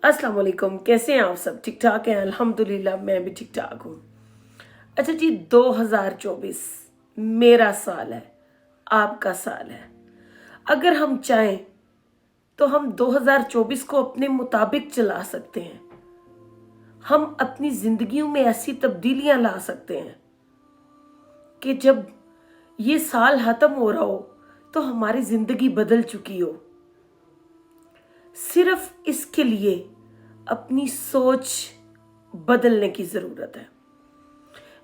अस्सलाम वालेकुम। कैसे हैं आप सब? ठीक ठाक हैं? अल्हम्दुलिल्लाह मैं भी ठीक ठाक हूँ। अच्छा जी, 2024 मेरा साल है, आपका साल है। अगर हम चाहें तो हम 2024 को अपने मुताबिक चला सकते हैं। हम अपनी जिंदगियों में ऐसी तब्दीलियां ला सकते हैं कि जब ये साल खत्म हो रहा हो तो हमारी जिंदगी बदल चुकी हो। सिर्फ इसके लिए अपनी सोच बदलने की ज़रूरत है।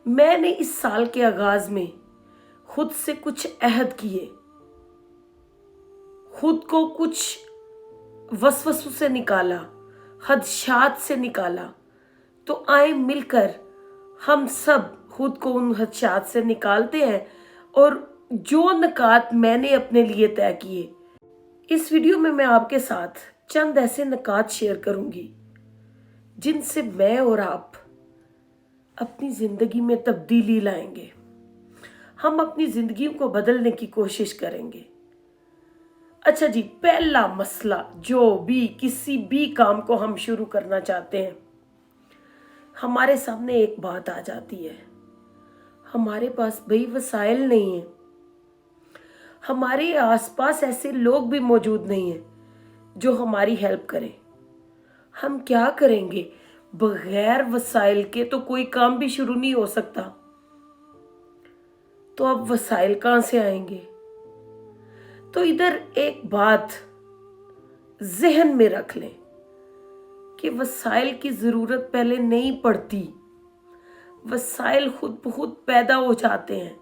मैंने इस साल के आगाज़ में खुद से कुछ अहद किए, खुद को कुछ वसवसों से निकाला, खदशात से निकाला। तो आए मिलकर हम सब खुद को उन खदशात से निकालते हैं और जो नकात मैंने अपने लिए तय किए, इस वीडियो में मैं आपके साथ चंद ऐसे नकात शेयर करूंगी जिनसे मैं और आप अपनी ज़िंदगी में तब्दीली लाएंगे। हम अपनी ज़िंदगी को बदलने की कोशिश करेंगे। अच्छा जी, पहला मसला, जो भी किसी भी काम को हम शुरू करना चाहते हैं, हमारे सामने एक बात आ जाती है, हमारे पास भाई वसाइल नहीं है, हमारे आसपास ऐसे लोग भी मौजूद नहीं हैं जो हमारी हेल्प करें। हम क्या करेंगे? बगैर वसाइल के तो कोई काम भी शुरू नहीं हो सकता। तो अब वसाइल कहां से आएंगे? तो इधर एक बात जहन में रख लें कि वसाइल की जरूरत पहले नहीं पड़ती, वसाइल खुद ब खुद पैदा हो जाते हैं।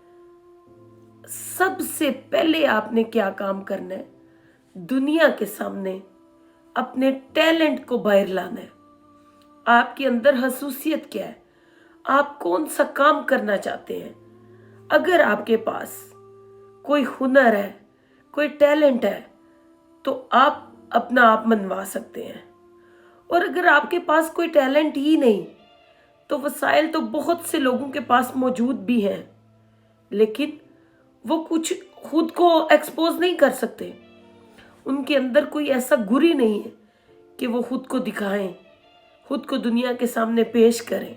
सबसे पहले आपने क्या काम करना है? दुनिया के सामने अपने टैलेंट को बाहर लाना है। आपके अंदर खसूसियत क्या है? आप कौन सा काम करना चाहते हैं? अगर आपके पास कोई हुनर है, कोई टैलेंट है, तो आप अपना आप मनवा सकते हैं। और अगर आपके पास कोई टैलेंट ही नहीं, तो वसाइल तो बहुत से लोगों के पास मौजूद भी हैं, लेकिन वो कुछ खुद को एक्सपोज नहीं कर सकते। उनके अंदर कोई ऐसा गुरी नहीं है कि वो खुद को दिखाएं, खुद को दुनिया के सामने पेश करें।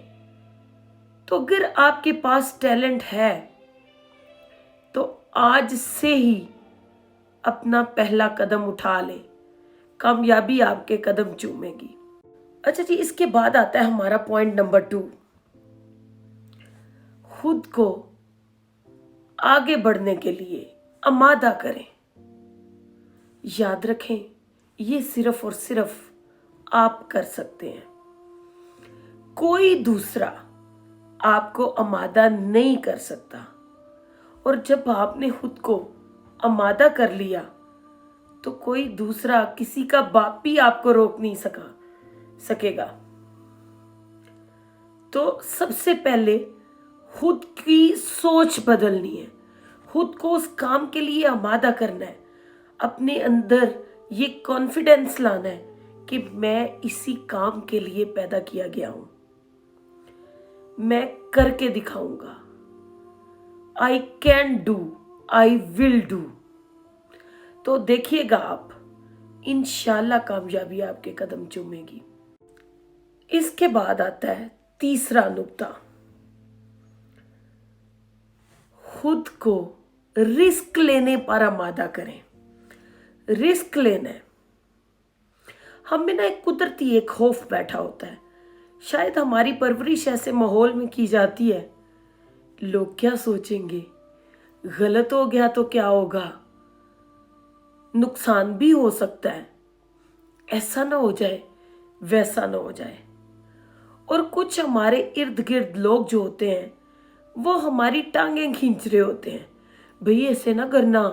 तो अगर आपके पास टैलेंट है तो आज से ही अपना पहला कदम उठा लें, कामयाबी आपके कदम चूमेगी। अच्छा जी, इसके बाद आता है हमारा पॉइंट नंबर 2, खुद को आगे बढ़ने के लिए आमादा करें। याद रखें, ये सिर्फ और सिर्फ आप कर सकते हैं, कोई दूसरा आपको आमादा नहीं कर सकता। और जब आपने खुद को आमादा कर लिया तो कोई दूसरा, किसी का बाप भी आपको रोक नहीं सकेगा। तो सबसे पहले खुद की सोच बदलनी है, खुद को उस काम के लिए आमादा करना है, अपने अंदर ये कॉन्फिडेंस लाना है कि मैं इसी काम के लिए पैदा किया गया हूं, मैं करके दिखाऊंगा। I can do, I will do. तो देखिएगा आप, इंशाल्लाह कामयाबी आपके कदम चूमेगी। इसके बाद आता है तीसरा नुक्ता, खुद को रिस्क लेने पर आमादा करें। रिस्क लेना है, हम में ना एक कुदरती एक खौफ बैठा होता है। शायद हमारी परवरिश ऐसे माहौल में की जाती है, लोग क्या सोचेंगे, गलत हो गया तो क्या होगा, नुकसान भी हो सकता है, ऐसा ना हो जाए, वैसा ना हो जाए। और कुछ हमारे इर्द गिर्द लोग जो होते हैं वो हमारी टांगें खींच रहे होते हैं, भाई ऐसे ना करना,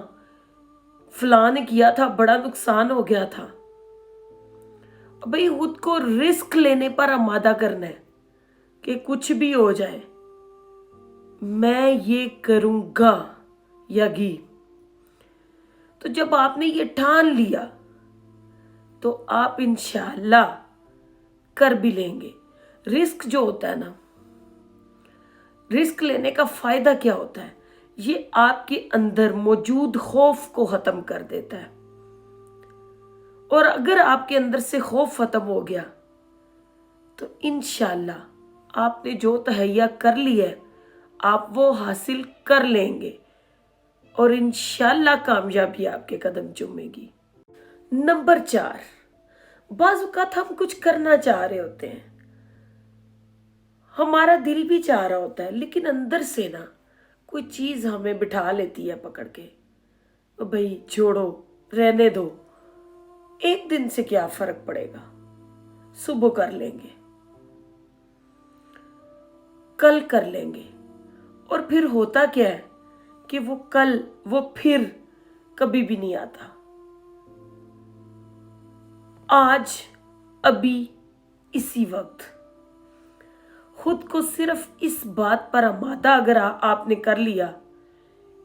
फलां ने किया था, बड़ा नुकसान हो गया था। भाई खुद को रिस्क लेने पर आमादा करना है कि कुछ भी हो जाए मैं ये करूंगा या गी। तो जब आपने ये ठान लिया तो आप इंशाल्लाह कर भी लेंगे। रिस्क जो होता है ना, रिस्क लेने का फायदा क्या होता है? ये आपके अंदर मौजूद खौफ को खत्म कर देता है اور اگر آپ کے اندر سے خوف ختم ہو گیا تو انشاءاللہ آپ نے جو تہیا کر لی ہے آپ وہ حاصل کر لیں گے اور انشاءاللہ کامیابی آپ کے قدم چومے گی۔ نمبر 4، بعض اوقات ہم کچھ کرنا چاہ رہے ہوتے ہیں، ہمارا دل بھی چاہ رہا ہوتا ہے، لیکن اندر سے نا کوئی چیز ہمیں بٹھا لیتی ہے پکڑ کے، بھئی چھوڑو، رہنے دو، ایک دن سے کیا فرق پڑے گا، صبح کر لیں گے، کل کر لیں گے۔ اور پھر ہوتا کیا ہے کہ وہ کل، وہ پھر کبھی بھی نہیں آتا۔ آج، ابھی، اسی وقت خود کو صرف اس بات پر آمادہ اگر آپ نے کر لیا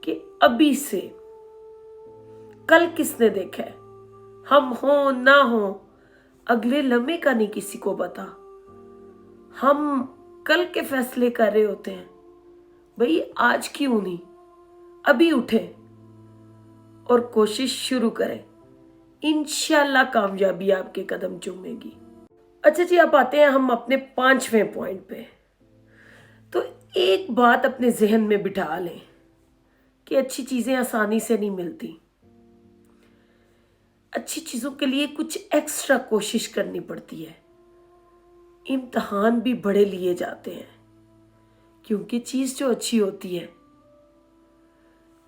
کہ ابھی سے، کل کس نے دیکھا ہے، ہم ہوں نہ ہوں اگلے لمحے کا نہیں کسی کو پتا، ہم کل کے فیصلے کر رہے ہوتے ہیں، بھئی آج کیوں نہیں، ابھی اٹھیں اور کوشش شروع کریں، انشاءاللہ کامیابی آپ کے قدم چومے گی۔ اچھا جی، اب آتے ہیں ہم اپنے 5ویں پوائنٹ پہ۔ تو ایک بات اپنے ذہن میں بٹھا لیں کہ اچھی چیزیں آسانی سے نہیں ملتی، اچھی چیزوں کے لیے کچھ ایکسٹرا کوشش کرنی پڑتی ہے، امتحان بھی بڑے لیے جاتے ہیں، کیونکہ چیز جو اچھی ہوتی ہے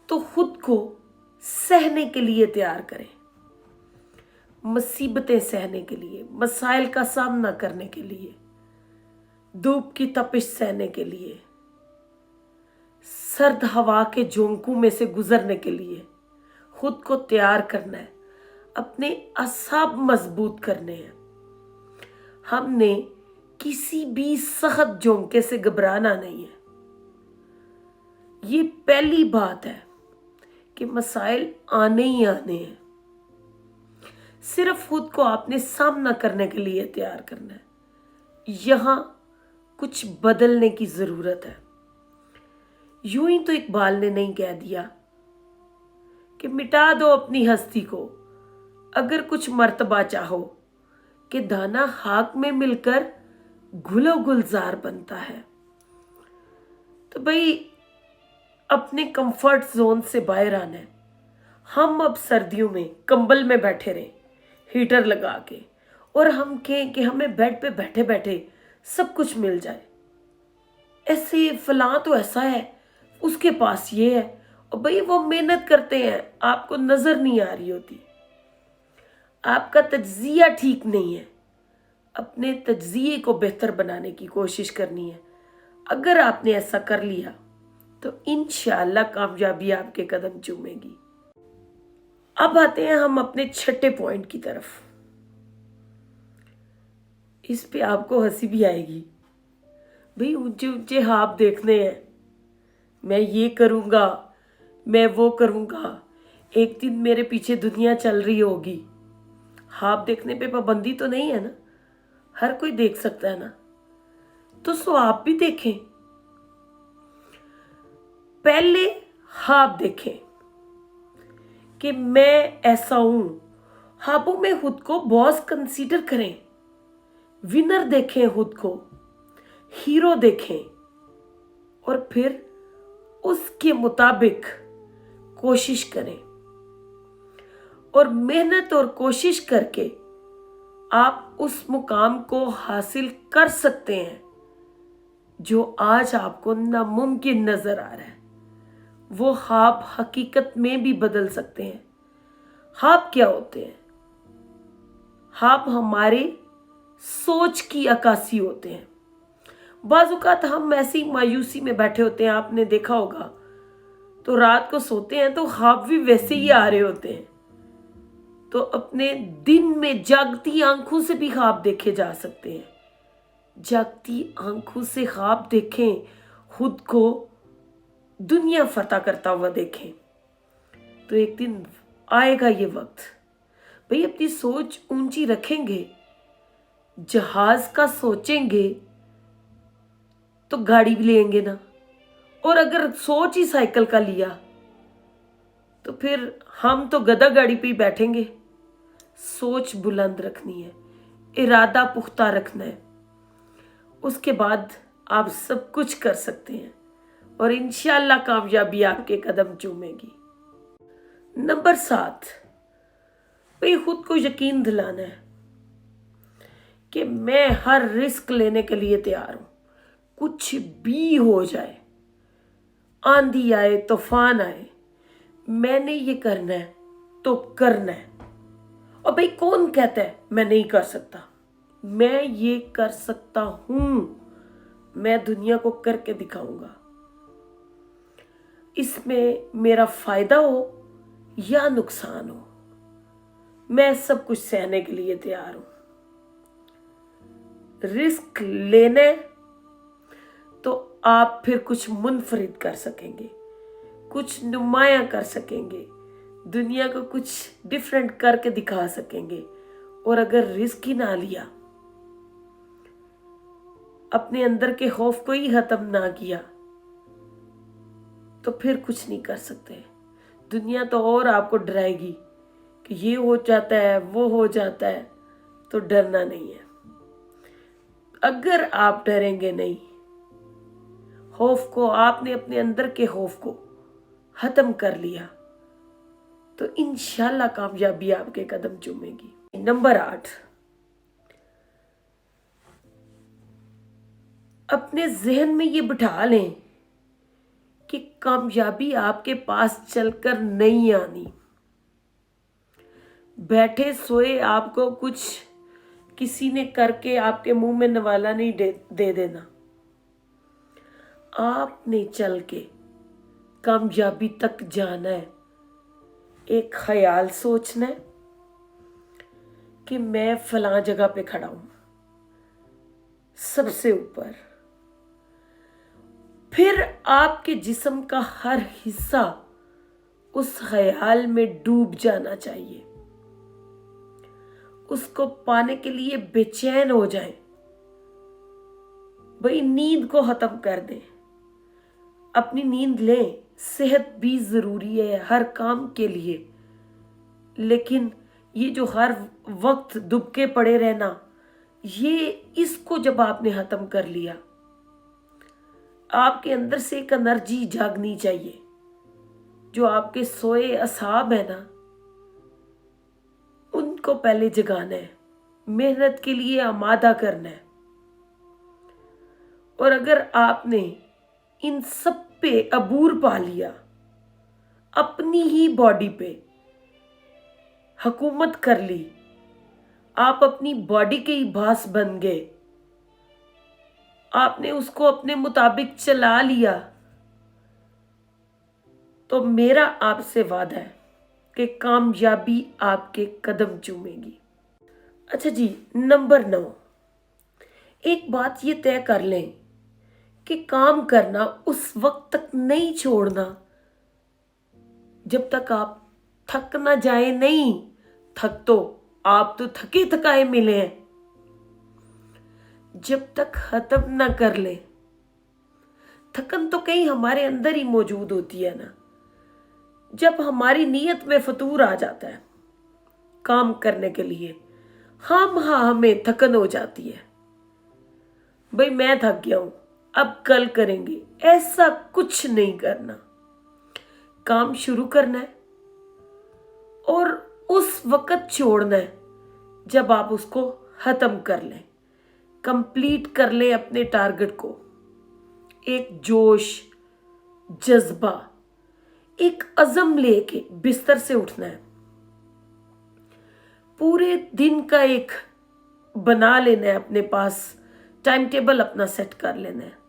تو خود کو سہنے کے لیے تیار کریں، مصیبتیں سہنے کے لیے، مسائل کا سامنا کرنے کے لیے، دھوپ کی تپش سہنے کے لیے، سرد ہوا کے جھونکوں میں سے گزرنے کے لیے خود کو تیار کرنا ہے، اپنے اعصاب مضبوط کرنے ہیں۔ ہم نے کسی بھی سخت جھونکے سے گھبرانا نہیں ہے۔ یہ پہلی بات ہے کہ مسائل آنے ہی آنے ہیں، صرف خود کو آپ نے سامنا کرنے کے لیے تیار کرنا ہے، یہاں کچھ بدلنے کی ضرورت ہے۔ یوں ہی تو اقبال نے نہیں کہہ دیا کہ مٹا دو اپنی ہستی کو اگر کچھ مرتبہ چاہو، کہ دانا خاک میں مل کر گل و گلزار بنتا ہے۔ تو بھئی اپنے کمفرٹ زون سے باہر آنا ہے۔ ہم اب سردیوں میں کمبل میں بیٹھے رہیں ہیٹر لگا کے، اور ہم کہیں کہ ہمیں بیڈ پہ بیٹھے بیٹھے سب کچھ مل جائے، ایسے فلاں تو ایسا ہے، اس کے پاس یہ ہے، اور بھئی وہ محنت کرتے ہیں، آپ کو نظر نہیں آ رہی ہوتی، آپ کا تجزیہ ٹھیک نہیں ہے، اپنے تجزیے کو بہتر بنانے کی کوشش کرنی ہے۔ اگر آپ نے ایسا کر لیا تو انشاءاللہ کامیابی آپ کے قدم چومے گی۔ اب آتے ہیں ہم اپنے 6 پوائنٹ کی طرف۔ اس پہ آپ کو ہنسی بھی آئے گی، بھئی اونچے اونچے خواب دیکھنے ہیں، میں یہ کروں گا، میں وہ کروں گا، ایک دن میرے پیچھے دنیا چل رہی ہوگی۔ خواب دیکھنے پہ پابندی تو نہیں ہے نا، ہر کوئی دیکھ سکتا ہے نا، تو سو آپ بھی دیکھیں، پہلے خواب دیکھیں کہ میں ایسا ہوں، خوابوں میں خود کو باس کنسیڈر کریں، ونر دیکھیں، خود کو ہیرو دیکھیں، اور پھر اس کے مطابق کوشش کریں، اور محنت اور کوشش کر کے آپ اس مقام کو حاصل کر سکتے ہیں جو آج آپ کو ناممکن نظر آ رہا ہے۔ وہ خواب حقیقت میں بھی بدل سکتے ہیں۔ خواب کیا ہوتے ہیں؟ خواب ہمارے سوچ کی عکاسی ہوتے ہیں۔ بعض اوقات ہم ایسی مایوسی میں بیٹھے ہوتے ہیں، آپ نے دیکھا ہوگا، تو رات کو سوتے ہیں تو خواب بھی ویسے ہی آ رہے ہوتے ہیں۔ تو اپنے دن میں جاگتی آنکھوں سے بھی خواب دیکھے جا سکتے ہیں۔ جاگتی آنکھوں سے خواب دیکھیں، خود کو دنیا فتح کرتا ہوا دیکھیں، تو ایک دن آئے گا یہ وقت، بھئی اپنی سوچ اونچی رکھیں گے، جہاز کا سوچیں گے تو گاڑی بھی لیں گے نا، اور اگر سوچ ہی سائیکل کا لیا تو پھر ہم تو گدھا گاڑی پہ ہی بیٹھیں گے۔ सोच बुलंद रखनी है, इरादा पुख्ता रखना है। उसके बाद आप सब कुछ कर सकते हैं और इंशाल्लाह कामयाबी आपके कदम चूमेगी। नंबर 7, भाई खुद को यकीन दिलाना है कि मैं हर रिस्क लेने के लिए तैयार हूं, कुछ भी हो जाए, आंधी आए, तूफान आए, मैंने ये करना है तो करना है। और भाई कौन कहता है मैं नहीं कर सकता? मैं ये कर सकता हूं, मैं दुनिया को करके दिखाऊंगा। इसमें मेरा फायदा हो या नुकसान हो, मैं सब कुछ सहने के लिए तैयार हूं। रिस्क लेने तो आप फिर कुछ मुनफरिद कर सकेंगे, कुछ नुमाया कर सकेंगे, दुनिया को कुछ डिफरेंट करके दिखा सकेंगे। और अगर रिस्क ही ना लिया, अपने अंदर के खौफ को ही खत्म ना किया, तो फिर कुछ नहीं कर सकते। दुनिया तो और आपको डराएगी कि ये हो जाता है, वो हो जाता है, तो डरना नहीं है। अगर आप डरेंगे नहीं, खौफ को, आपने अपने अंदर के खौफ को खत्म कर लिया, तो इंशाल्लाह कामयाबी आपके कदम चूमेगी। नंबर 8, अपने जहन में ये बिठा लें कि कामयाबी आपके पास चलकर नहीं आनी। बैठे सोए आपको कुछ किसी ने करके आपके मुंह में नवाला नहीं दे देना। आपने चल के कामयाबी तक जाना है। एक ख्याल सोचना है कि मैं फलां जगह पे खड़ा हूं, सबसे ऊपर। फिर आपके जिस्म का हर हिस्सा उस ख्याल में डूब जाना चाहिए, उसको पाने के लिए बेचैन हो जाए। भाई नींद को खत्म कर दें, अपनी नींद लें। सेहत भी जरूरी है हर काम के लिए, लेकिन ये जो हर वक्त दुबके पड़े रहना, ये इसको जब आपने खत्म कर लिया, आपके अंदर से एक एनर्जी जागनी चाहिए। जो आपके सोए असाब है ना, उनको पहले जगाना है, मेहनत के लिए आमादा करना है। और अगर आपने इन सब पे अबूर पा लिया, अपनी ही बॉडी पे हुकूमत कर ली, आप अपनी बॉडी के ही बास बन गए, आपने उसको अपने मुताबिक चला लिया, तो मेरा आपसे वादा है कि कामयाबी आपके कदम चूमेगी। अच्छा जी, नंबर 9, एक बात ये तय कर लें कि काम करना उस वक्त तक नहीं छोड़ना जब तक आप थक ना जाए। नहीं थक तो आप तो थके थकाए मिले हैं, जब तक खत्म ना कर ले। थकन तो कहीं हमारे अंदर ही मौजूद होती है ना। जब हमारी नीयत में फतूर आ जाता है काम करने के लिए, हमें थकन हो जाती है। भाई मैं थक गया हूं, अब कल करेंगे, ऐसा कुछ नहीं करना। काम शुरू करना है और उस वक्त छोड़ना है जब आप उसको खत्म कर लें, कंप्लीट कर लें अपने टारगेट को। एक जोश, जज्बा, एक अज़म लेके बिस्तर से उठना है। पूरे दिन का एक बना लेना है, अपने पास टाइम टेबल अपना सेट कर लेना है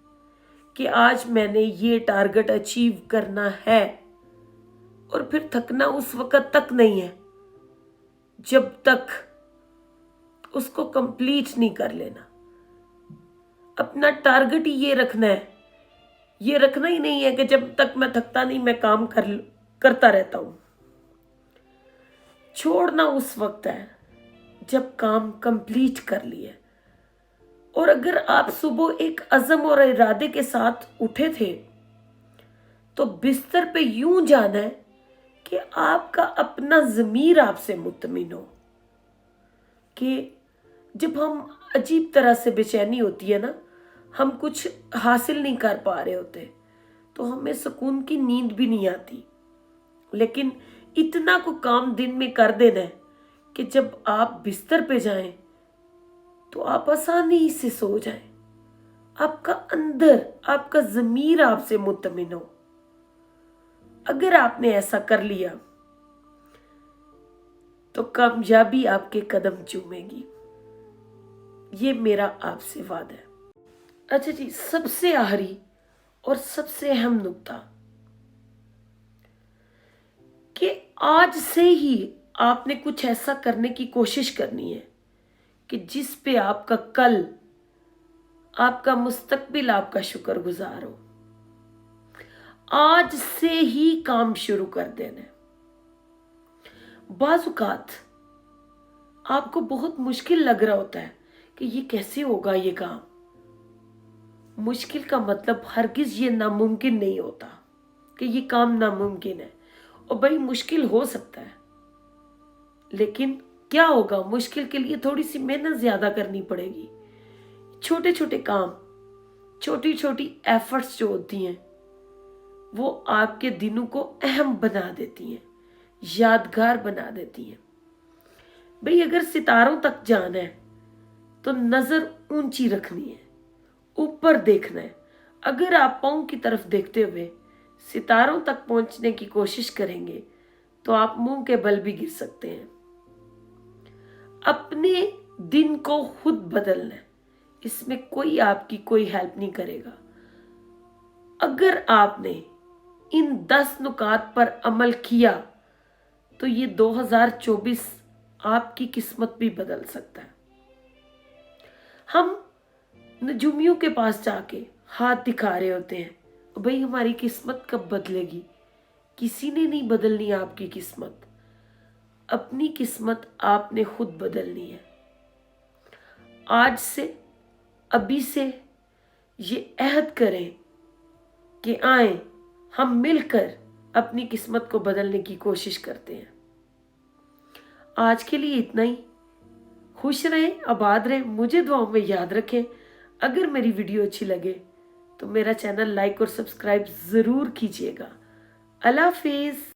कि आज मैंने ये टारगेट अचीव करना है। और फिर थकना उस वक्त तक नहीं है जब तक उसको कंप्लीट नहीं कर लेना। अपना टारगेट ही ये रखना है, ये रखना ही नहीं है कि जब तक मैं थकता नहीं मैं काम करता रहता हूं। छोड़ना उस वक्त है जब काम कंप्लीट कर लिए। और अगर आप सुबह एक अज़म और इरादे के साथ उठे थे, तो बिस्तर पे यूं जाना है कि आपका अपना ज़मीर आपसे मुतमिन हो, کہ جب ہم عجیب طرح سے بےچینی ہوتی ہے نا، ہم کچھ حاصل نہیں کر پا رہے ہوتے تو ہمیں سکون کی نیند بھی نہیں آتی، لیکن اتنا کو کام دن میں کر دینا ہے کہ جب آپ بستر پہ جائیں تو آپ آسانی سے سو جائیں، آپ کا اندر، آپ کا ضمیر آپ سے مطمئن ہو۔ اگر آپ نے ایسا کر لیا تو کامیابی آپ کے قدم چومے گی، یہ میرا آپ سے وعدہ ہے۔ اچھا جی، سب سے آخری اور سب سے اہم نکتہ کہ آج سے ہی آپ نے کچھ ایسا کرنے کی کوشش کرنی ہے کہ جس پہ آپ کا کل، آپ کا مستقبل آپ کا شکر گزار ہو۔ آج سے ہی کام شروع کر دینا ہے۔ بعض اوقات آپ کو بہت مشکل لگ رہا ہوتا ہے کہ یہ کیسے ہوگا یہ کام۔ مشکل کا مطلب ہرگز یہ ناممکن نہیں ہوتا کہ یہ کام ناممکن ہے، اور بھائی مشکل ہو سکتا ہے، لیکن کیا ہوگا، مشکل کے لیے تھوڑی سی محنت زیادہ کرنی پڑے گی۔ چھوٹے چھوٹے کام، چھوٹی چھوٹی ایفرٹس جو ہوتی ہیں وہ آپ کے دنوں کو اہم بنا دیتی ہیں، یادگار بنا دیتی ہیں۔ بھئی اگر ستاروں تک جانا ہے تو نظر اونچی رکھنی ہے، اوپر دیکھنا ہے۔ اگر آپ پاؤں کی طرف دیکھتے ہوئے ستاروں تک پہنچنے کی کوشش کریں گے تو آپ منہ کے بل بھی گر سکتے ہیں۔ اپنے دن کو خود بدلنا ہے، اس میں کوئی آپ کی کوئی ہیلپ نہیں کرے گا۔ اگر آپ نے ان 10 نکات پر عمل کیا تو یہ 2024 آپ کی قسمت بھی بدل سکتا ہے۔ ہم نجومیوں کے پاس جا کے ہاتھ دکھا رہے ہوتے ہیں، بھئی ہماری قسمت کب بدلے گی؟ کسی نے نہیں بدلنی آپ کی قسمت، اپنی قسمت آپ نے خود بدلنی ہے۔ آج سے، ابھی سے یہ عہد کریں کہ آئیں ہم مل کر اپنی قسمت کو بدلنے کی کوشش کرتے ہیں۔ آج کے لیے اتنا ہی۔ خوش رہیں، آباد رہیں، مجھے دعاؤں میں یاد رکھیں۔ اگر میری ویڈیو اچھی لگے تو میرا چینل لائک اور سبسکرائب ضرور کیجیے گا۔ اللہ حافظ۔